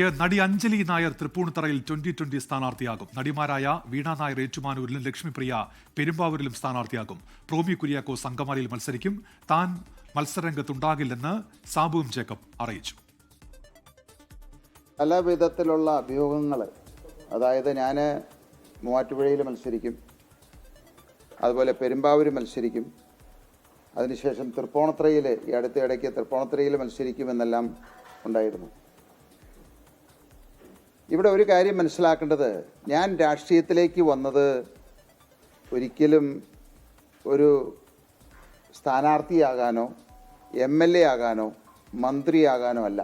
8:30 നടി അഞ്ജലി നായർ തൃപ്പൂണിത്തറയിൽ 2020 സ്ഥാനാർത്ഥിയാകും. നടിമാരായ വീണ നായർ ഏറ്റുമാനൂരിലും ലക്ഷ്മിപ്രിയ പെരുമ്പാവൂരിലും സ്ഥാനാർത്ഥിയാകും. പ്രോമി കുര്യാക്കോസ് അങ്കമാലിയിൽ മത്സരിക്കും. താൻ മത്സരരംഗത്തുണ്ടാകില്ലെന്ന് സാബു ജേക്കബ് അറിയിച്ചു. പല വിധത്തിലുള്ള അഭ്യൂഹങ്ങൾ, അതായത് ഞാൻ മൂവാറ്റുപുഴയിൽ മത്സരിക്കും, അതുപോലെ പെരുമ്പാവൂർ മത്സരിക്കും, അതിനുശേഷം തൃപ്പൂണിത്തറയിൽ ഈ അടുത്തിടയ്ക്ക് തൃപ്പൂണിത്തറയിൽ മത്സരിക്കുമെന്നെല്ലാം ഉണ്ടായിരുന്നു. ഇവിടെ ഒരു കാര്യം മനസ്സിലാക്കേണ്ടത്, ഞാൻ രാഷ്ട്രീയത്തിലേക്ക് വന്നത് ഒരിക്കലും ഒരു സ്ഥാനാർത്ഥിയാകാനോ MLA ആകാനോ മന്ത്രിയാകാനോ അല്ല.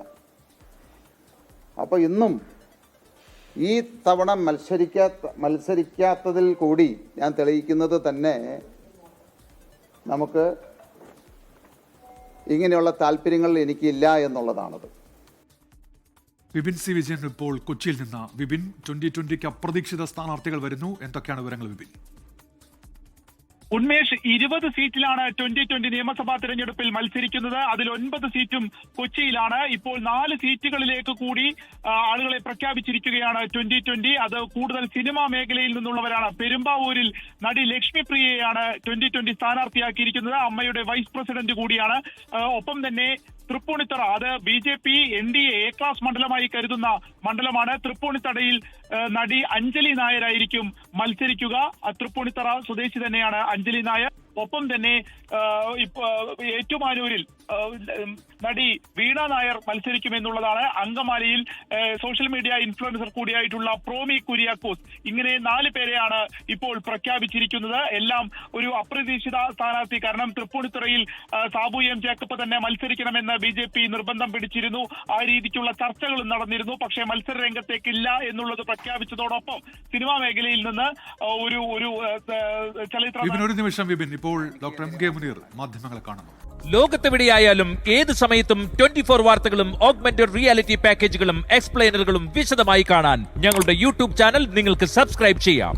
അപ്പോൾ ഇന്നും ഈ തവണ മത്സരിക്കാത്തതിൽ കൂടി ഞാൻ തെളിയിക്കുന്നത് തന്നെ നമുക്ക് ഇങ്ങനെയുള്ള താല്പര്യങ്ങൾ എനിക്കില്ല എന്നുള്ളതാണത്. വിപിൻ സി വിജയൻ ഇപ്പോൾ കൊച്ചിയിൽ നിന്ന്. വിപിൻ, 2020 അപ്രതീക്ഷിത സ്ഥാനാർത്ഥികൾ വരുന്നു, എന്തൊക്കെയാണ് വിവരങ്ങൾ വിപിൻ? ഉന്മേഷ്, 20 സീറ്റിലാണ് 2020 നിയമസഭാ തെരഞ്ഞെടുപ്പിൽ മത്സരിക്കുന്നത്. അതിൽ 9 സീറ്റും കൊച്ചിയിലാണ്. ഇപ്പോൾ 4 സീറ്റുകളിലേക്ക് കൂടി ആളുകളെ പ്രഖ്യാപിച്ചിരിക്കുകയാണ് 2020. അത് കൂടുതൽ സിനിമാ മേഖലയിൽ നിന്നുള്ളവരാണ്. പെരുമ്പാവൂരിൽ നടി ലക്ഷ്മിപ്രിയയാണ് 2020 സ്ഥാനാർത്ഥിയാക്കിയിരിക്കുന്നത്. അമ്മയുടെ വൈസ് പ്രസിഡന്റ് കൂടിയാണ്. ഒപ്പം തന്നെ തൃപ്പൂണിത്തറ, അത് BJP NDA A ക്ലാസ് മണ്ഡലമായി കരുതുന്ന മണ്ഡലമാണ്. തൃപ്പൂണിത്തറയിൽ നടി അഞ്ജലി നായരായിരിക്കും മത്സരിക്കുക. തൃപ്പൂണിത്തറ സ്വദേശി തന്നെയാണ് അഞ്ജലി നായർ. ഒപ്പം തന്നെ ഏറ്റുമാനൂരിൽ നടി വീണ നായർ മത്സരിക്കുമെന്നുള്ളതാണ്. അങ്കമാലിയിൽ സോഷ്യൽ മീഡിയ ഇൻഫ്ലുവൻസർ കൂടിയായിട്ടുള്ള പ്രോമി കുര്യാക്കോസ്. ഇങ്ങനെ 4 പേരെയാണ് ഇപ്പോൾ പ്രഖ്യാപിച്ചിരിക്കുന്നത്. എല്ലാം ഒരു അപ്രതീക്ഷിത സ്ഥാനാർത്ഥി. കാരണം തൃപ്പൂണിത്തുറയിൽ സാബു ജേക്കബ് തന്നെ മത്സരിക്കണമെന്ന് BJP നിർബന്ധം പിടിച്ചിരുന്നു. ആ രീതിക്കുള്ള ചർച്ചകളും നടന്നിരുന്നു. പക്ഷേ മത്സര രംഗത്തേക്കില്ല എന്നുള്ളത് പ്രഖ്യാപിച്ചതോടൊപ്പം സിനിമാ മേഖലയിൽ നിന്ന് ഒരു ചലച്ചിത്ര ഒരു നിമിഷം വിപിൻ, ഇപ്പോൾ ഡോക്ടർ MK മുനീർ മാധ്യമങ്ങളെ കാണുന്നു. ലോകത്തെവിടെയായാലും ഏത് സമയത്തും 24 വാർത്തകളും ഓഗ്മെന്റഡ് റിയാലിറ്റി പാക്കേജുകളും എക്സ്പ്ലെയിനറുകളും വിശദമായി കാണാൻ ഞങ്ങളുടെ YouTube ചാനൽ നിങ്ങൾക്ക് സബ്സ്ക്രൈബ് ചെയ്യാം.